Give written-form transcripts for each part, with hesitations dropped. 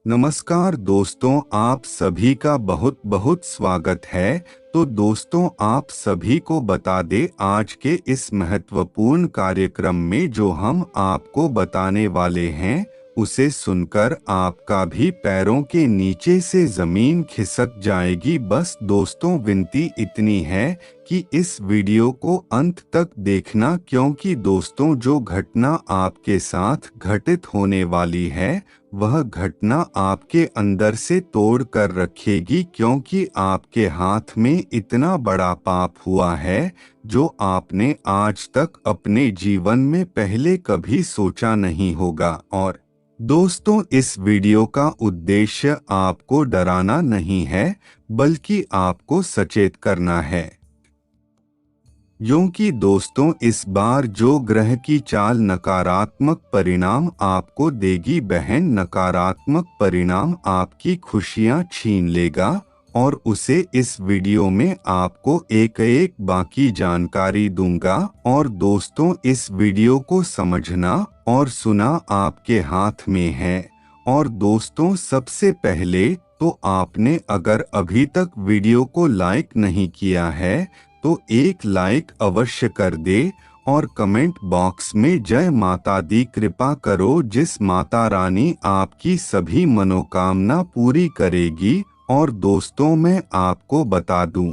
नमस्कार दोस्तों, आप सभी का बहुत बहुत स्वागत है। तो दोस्तों, आप सभी को बता दे, आज के इस महत्वपूर्ण कार्यक्रम में जो हम आपको बताने वाले हैं उसे सुनकर आपका भी पैरों के नीचे से जमीन खिसक जाएगी। बस दोस्तों, विनती इतनी है कि इस वीडियो को अंत तक देखना, क्योंकि दोस्तों जो घटना आपके साथ घटित होने वाली है वह घटना आपके अंदर से तोड़ कर रखेगी, क्योंकि आपके हाथ में इतना बड़ा पाप हुआ है जो आपने आज तक अपने जीवन में पहले कभी सोचा नहीं होगा। और दोस्तों, इस वीडियो का उद्देश्य आपको डराना नहीं है बल्कि आपको सचेत करना है, क्योंकि दोस्तों इस बार जो ग्रह की चाल नकारात्मक परिणाम आपको देगी बहन, नकारात्मक परिणाम आपकी खुशियां छीन लेगा। और उसे इस वीडियो में आपको एक एक बाकी जानकारी दूंगा। और दोस्तों, इस वीडियो को समझना और सुना आपके हाथ में है। और दोस्तों, सबसे पहले तो आपने अगर अभी तक वीडियो को लाइक नहीं किया है तो एक लाइक अवश्य कर दे और कमेंट बॉक्स में जय माता दी कृपा करो, जिस माता रानी आपकी सभी मनोकामना पूरी करेगी। और दोस्तों, मैं आपको बता दूं,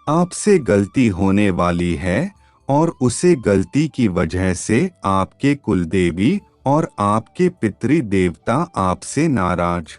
आपसे गलती होने वाली है और उसे गलती की वजह से आपके कुलदेवी और आपके पितृ देवता आपसे नाराज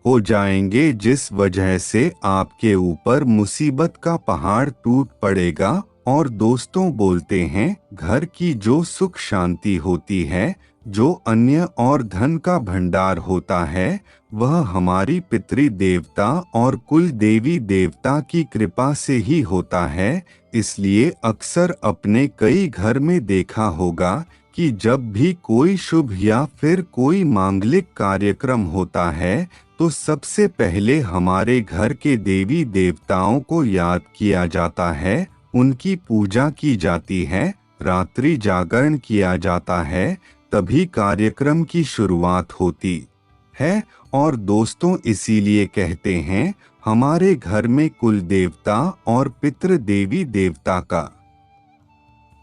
हो जाएंगे, जिस वजह से आपके ऊपर मुसीबत का पहाड़ टूट पड़ेगा। और दोस्तों, बोलते हैं घर की जो सुख शांति होती है, जो अन्य और धन का भंडार होता है, वह हमारी पितृ देवता और कुल देवी देवता की कृपा से ही होता है। इसलिए अक्सर अपने कई घर में देखा होगा कि जब भी कोई शुभ या फिर कोई मांगलिक कार्यक्रम होता है तो सबसे पहले हमारे घर के देवी देवताओं को याद किया जाता है, उनकी पूजा की जाती है, रात्रि जागरण किया जाता है, तभी कार्यक्रम की शुरुआत होती है। और दोस्तों, इसीलिए कहते हैं हमारे घर में कुल देवता और पितृ देवी देवता का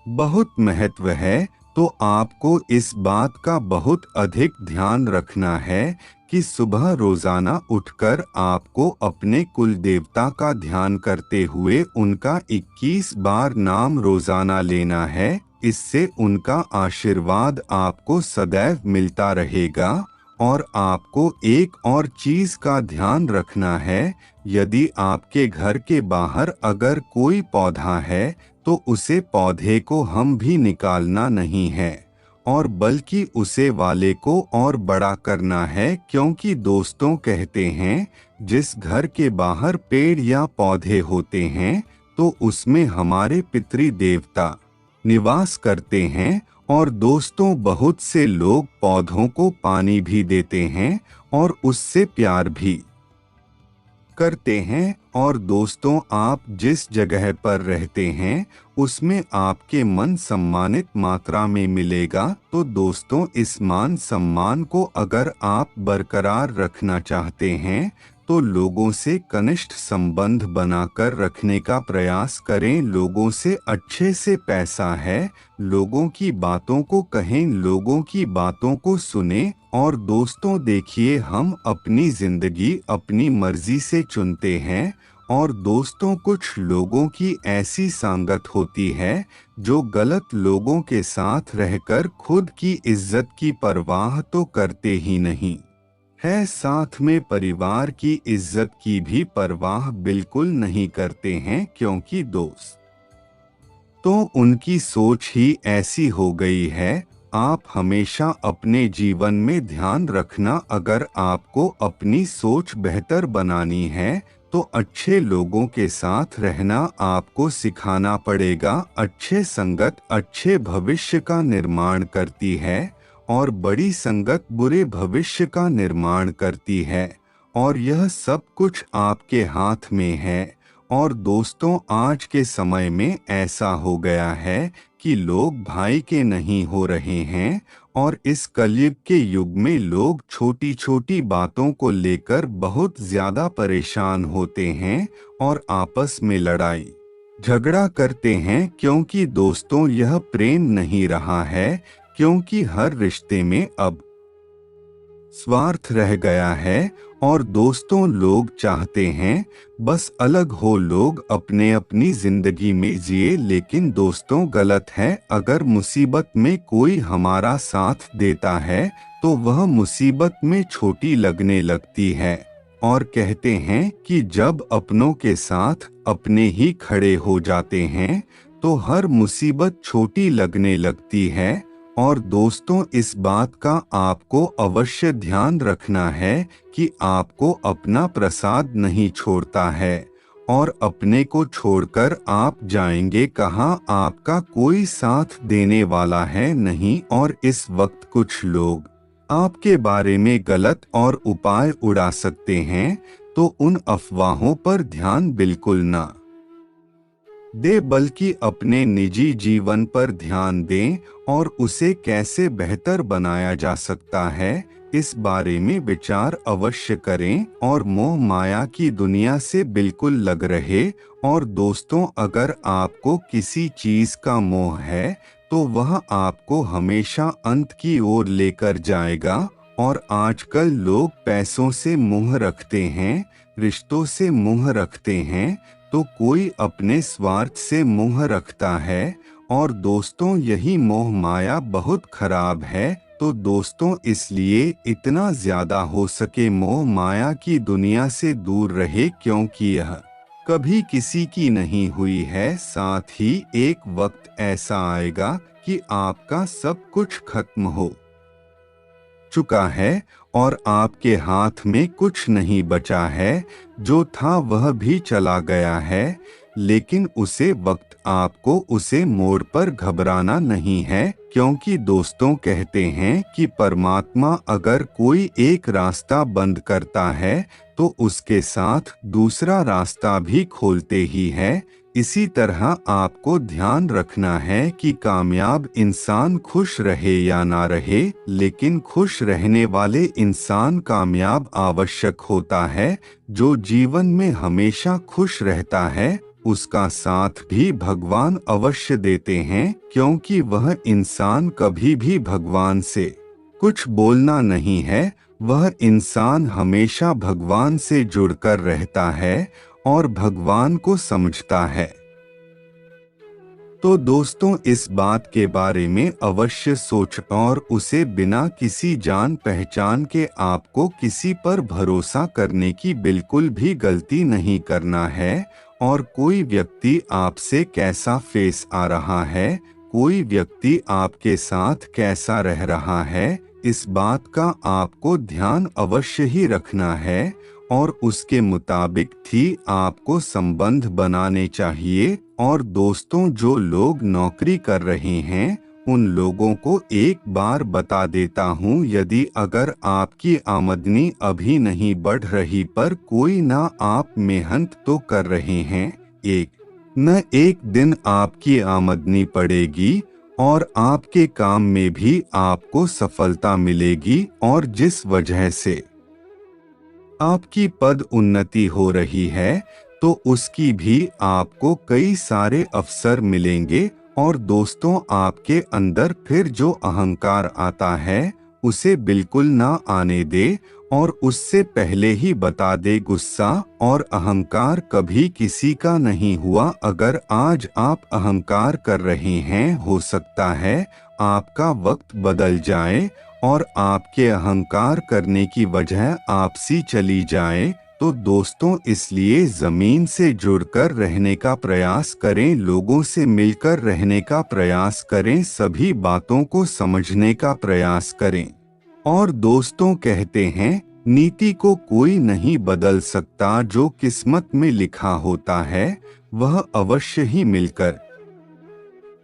बहुत महत्व है। तो आपको इस बात का बहुत अधिक ध्यान रखना है कि सुबह रोजाना उठकर आपको अपने कुल देवता का ध्यान करते हुए उनका 21 बार नाम रोजाना लेना है। इससे उनका आशीर्वाद आपको सदैव मिलता रहेगा। और आपको एक और चीज का ध्यान रखना है, यदि आपके घर के बाहर अगर कोई पौधा है तो उसे पौधे को हम भी निकालना नहीं है और बल्कि उसे वाले को और बड़ा करना है, क्योंकि दोस्तों कहते हैं जिस घर के बाहर पेड़ या पौधे होते हैं तो उसमें हमारे पितृ देवता निवास करते हैं। और दोस्तों, बहुत से लोग पौधों को पानी भी देते हैं और उससे प्यार भी करते हैं। और दोस्तों, आप जिस जगह पर रहते हैं उसमें आपके मन सम्मानित मात्रा में मिलेगा। तो दोस्तों, इस मान सम्मान को अगर आप बरकरार रखना चाहते हैं तो लोगों से कनिष्ठ संबंध बनाकर रखने का प्रयास करें। लोगों से अच्छे से पैसा है, लोगों की बातों को कहें, लोगों की बातों को सुने। और दोस्तों देखिए, हम अपनी जिंदगी अपनी मर्जी से चुनते हैं। और दोस्तों, कुछ लोगों की ऐसी संगत होती है जो गलत लोगों के साथ रहकर खुद की इज्जत की परवाह तो करते ही नहीं है, साथ में परिवार की इज्जत की भी परवाह बिल्कुल नहीं करते हैं, क्योंकि दोस्त तो उनकी सोच ही ऐसी हो गई है। आप हमेशा अपने जीवन में ध्यान रखना, अगर आपको अपनी सोच बेहतर बनानी है तो अच्छे लोगों के साथ रहना आपको सिखाना पड़ेगा। अच्छे संगत अच्छे भविष्य का निर्माण करती है और बड़ी संगत बुरे भविष्य का निर्माण करती है। और यह सब कुछ आपके हाथ में है। और दोस्तों, आज के समय में ऐसा हो गया है कि लोग भाई के नहीं हो रहे हैं, और इस कलयुग के युग में लोग छोटी छोटी बातों को लेकर बहुत ज्यादा परेशान होते हैं और आपस में लड़ाई झगड़ा करते हैं, क्योंकि दोस्तों यह प्रेम नहीं रहा है, क्योंकि हर रिश्ते में अब स्वार्थ रह गया है। और दोस्तों लोग चाहते हैं बस अलग हो लोग अपने अपनी जिंदगी में जिए, लेकिन दोस्तों गलत है। अगर मुसीबत में कोई हमारा साथ देता है तो वह मुसीबत में छोटी लगने लगती है, और कहते हैं कि जब अपनों के साथ अपने ही खड़े हो जाते हैं तो हर मुसीबत छोटी लगने लगती है। और दोस्तों इस बात का आपको अवश्य ध्यान रखना है कि आपको अपना प्रसाद नहीं छोड़ता है, और अपने को छोड़कर आप जाएंगे कहाँ, आपका कोई साथ देने वाला है नहीं। और इस वक्त कुछ लोग आपके बारे में गलत और उपाय उड़ा सकते हैं, तो उन अफवाहों पर ध्यान बिल्कुल ना दे, बल्कि अपने निजी जीवन पर ध्यान दें और उसे कैसे बेहतर बनाया जा सकता है इस बारे में विचार अवश्य करें, और मोह माया की दुनिया से बिल्कुल लग रहे। और दोस्तों अगर आपको किसी चीज का मोह है तो वह आपको हमेशा अंत की ओर लेकर जाएगा। और आजकल लोग पैसों से मुंह रखते हैं, रिश्तों से मुंह रखते हैं, तो कोई अपने स्वार्थ से मुंह रखता है। और दोस्तों यही मोह माया बहुत खराब है। तो दोस्तों इसलिए इतना ज्यादा हो सके मोह माया की दुनिया से दूर रहे, क्योंकि यह कभी किसी की नहीं हुई है। साथ ही एक वक्त ऐसा आएगा कि आपका सब कुछ खत्म हो चुका है और आपके हाथ में कुछ नहीं बचा है, जो था वह भी चला गया है। लेकिन उसे वक्त आपको उसे मोड़ पर घबराना नहीं है, क्योंकि दोस्तों कहते हैं कि परमात्मा अगर कोई एक रास्ता बंद करता है तो उसके साथ दूसरा रास्ता भी खोलते ही है। इसी तरह आपको ध्यान रखना है कि कामयाब इंसान खुश रहे या ना रहे, लेकिन खुश रहने वाले इंसान कामयाब आवश्यक होता है। जो जीवन में हमेशा खुश रहता है उसका साथ भी भगवान अवश्य देते हैं, क्योंकि वह इंसान कभी भी भगवान से कुछ बोलना नहीं है। वह इंसान हमेशा भगवान से जुड़कर रहता है और भगवान को समझता है। तो दोस्तों इस बात के बारे में अवश्य सोच, और उसे बिना किसी जान पहचान के आपको किसी पर भरोसा करने की बिल्कुल भी गलती नहीं करना है। और कोई व्यक्ति आपसे कैसा फेस आ रहा है, कोई व्यक्ति आपके साथ कैसा रह रहा है, इस बात का आपको ध्यान अवश्य ही रखना है, और उसके मुताबिक ही आपको संबंध बनाने चाहिए। और दोस्तों जो लोग नौकरी कर रहे हैं उन लोगों को एक बार बता देता हूँ, यदि अगर आपकी आमदनी अभी नहीं बढ़ रही पर कोई ना आप मेहनत तो कर रहे हैं, एक न एक दिन आपकी आमदनी बढ़ेगी और आपके काम में भी आपको सफलता मिलेगी, और जिस वजह से आपकी पद उन्नति हो रही है तो उसकी भी आपको कई सारे अवसर मिलेंगे। और दोस्तों आपके अंदर फिर जो अहंकार आता है उसे बिल्कुल ना आने दे, और उससे पहले ही बता दे गुस्सा और अहंकार कभी किसी का नहीं हुआ। अगर आज आप अहंकार कर रहे हैं, हो सकता है आपका वक्त बदल जाए और आपके अहंकार करने की वजह आपसी चली जाए। तो दोस्तों इसलिए जमीन से जुड़कर रहने का प्रयास करें, लोगों से मिलकर रहने का प्रयास करें, सभी बातों को समझने का प्रयास करें। और दोस्तों कहते हैं नीति को कोई नहीं बदल सकता, जो किस्मत में लिखा होता है वह अवश्य ही मिलकर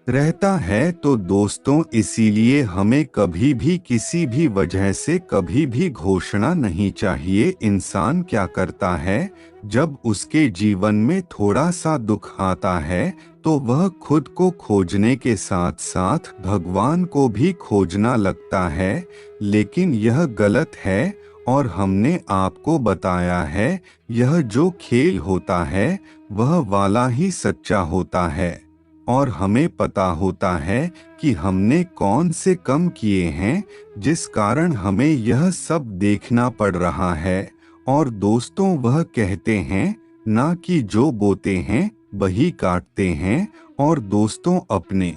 रहता है। तो दोस्तों इसीलिए हमें कभी भी किसी भी वजह से कभी भी घोषणा नहीं चाहिए। इंसान क्या करता है, जब उसके जीवन में थोड़ा सा दुख आता है तो वह खुद को खोजने के साथ साथ भगवान को भी खोजना लगता है, लेकिन यह गलत है। और हमने आपको बताया है, यह जो खेल होता है वह वाला ही सच्चा होता है। और हमें पता होता है कि हमने कौन से कम किए हैं, जिस कारण हमें यह सब देखना पड़ रहा है। और दोस्तों, वह कहते हैं ना कि जो बोते हैं वही काटते हैं। और दोस्तों, अपने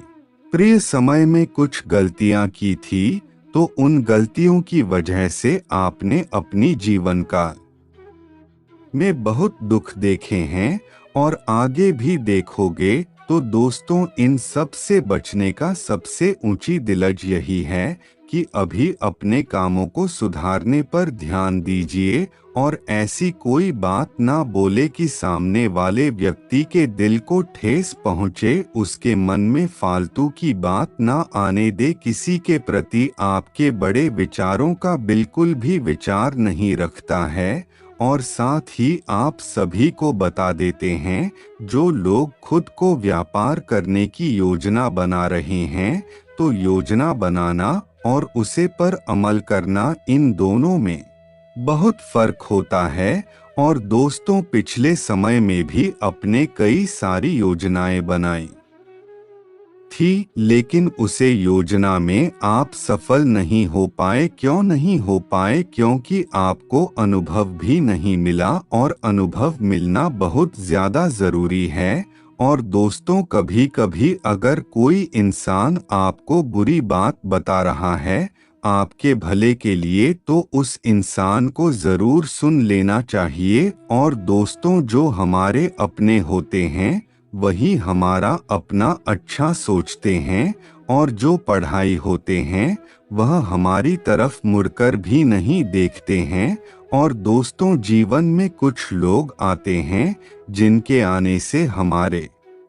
प्रिय समय में कुछ गलतियां की थी, तो उन गलतियों की वजह से आपने अपनी जीवन काल में बहुत दुख देखे हैं और आगे भी देखोगे। तो दोस्तों, इन सब से बचने का सबसे ऊंची दिलज यही है कि अभी अपने कामों को सुधारने पर ध्यान दीजिए और ऐसी कोई बात ना बोले कि सामने वाले व्यक्ति के दिल को ठेस पहुंचे। उसके मन में फालतू की बात ना आने दे। किसी के प्रति आपके बड़े विचारों का बिल्कुल भी विचार नहीं रखता है। और साथ ही आप सभी को बता देते हैं, जो लोग खुद को व्यापार करने की योजना बना रहे हैं, तो योजना बनाना और उसे पर अमल करना, इन दोनों में बहुत फर्क होता है। और दोस्तों, पिछले समय में भी अपने कई सारी योजनाएं बनाई थी, लेकिन उसे योजना में आप सफल नहीं हो पाए। क्यों नहीं हो पाए? क्योंकि आपको अनुभव भी नहीं मिला, और अनुभव मिलना बहुत ज्यादा जरूरी है। और दोस्तों, कभी कभी अगर कोई इंसान आपको बुरी बात बता रहा है आपके भले के लिए, तो उस इंसान को जरूर सुन लेना चाहिए। और दोस्तों, जो हमारे अपने होते हैं वही हमारा अपना अच्छा सोचते हैं, और जो पढ़ाई होते हैं वह हमारी तरफ मुड़कर भी नहीं देखते हैं। और दोस्तों, जीवन में कुछ लोग आते हैं जिनके आने से हमारे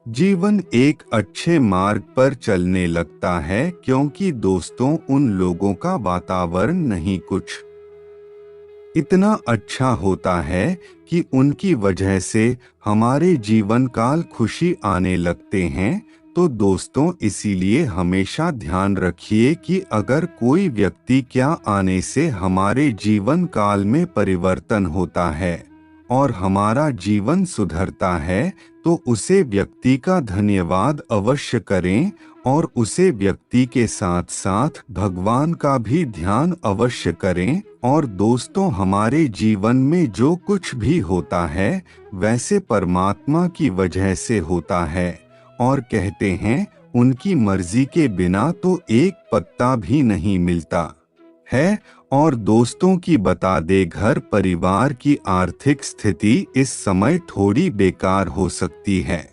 जीवन एक अच्छे मार्ग पर चलने लगता है, क्योंकि दोस्तों, उन लोगों का वातावरण नहीं कुछ इतना अच्छा होता है कि उनकी वजह से हमारे जीवन काल खुशी आने लगते हैं। तो दोस्तों, इसीलिए हमेशा ध्यान रखिए कि अगर कोई व्यक्ति क्या आने से हमारे जीवन काल में परिवर्तन होता है और हमारा जीवन सुधरता है, तो उसे व्यक्ति का धन्यवाद अवश्य करें। और उसे व्यक्ति के साथ साथ भगवान का भी ध्यान अवश्य करें। और दोस्तों, हमारे जीवन में जो कुछ भी होता है वैसे परमात्मा की वजह से होता है। और कहते हैं, उनकी मर्जी के बिना तो एक पत्ता भी नहीं मिलता है। और दोस्तों की बता दे, घर परिवार की आर्थिक स्थिति इस समय थोड़ी बेकार हो सकती है,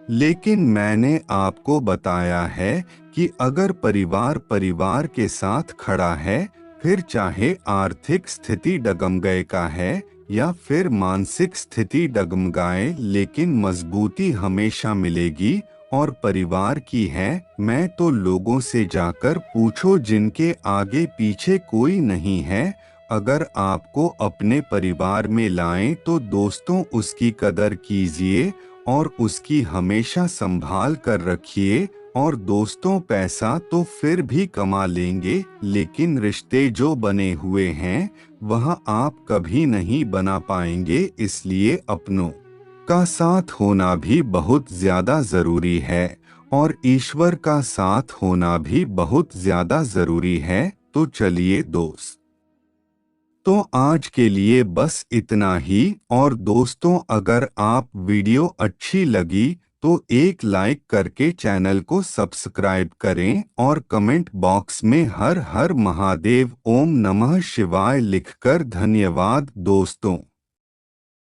लेकिन मैंने आपको बताया है कि अगर परिवार परिवार के साथ खड़ा है, फिर चाहे आर्थिक स्थिति डगमगाए का है या फिर मानसिक स्थिति डगमगाए, लेकिन मजबूती हमेशा मिलेगी। और परिवार की है, मैं तो लोगों से जाकर पूछो जिनके आगे पीछे कोई नहीं है। अगर आपको अपने परिवार में लाएं तो दोस्तों, उसकी कदर कीजिए और उसकी हमेशा संभाल कर रखिए। और दोस्तों, पैसा तो फिर भी कमा लेंगे, लेकिन रिश्ते जो बने हुए हैं वह आप कभी नहीं बना पाएंगे। इसलिए अपनों का साथ होना भी बहुत ज्यादा जरूरी है, और ईश्वर का साथ होना भी बहुत ज्यादा जरूरी है। तो चलिए दोस्त, तो आज के लिए बस इतना ही। और दोस्तों, अगर आप वीडियो अच्छी लगी तो एक लाइक करके चैनल को सब्सक्राइब करें, और कमेंट बॉक्स में हर हर महादेव, ओम नमः शिवाय लिखकर धन्यवाद दोस्तों।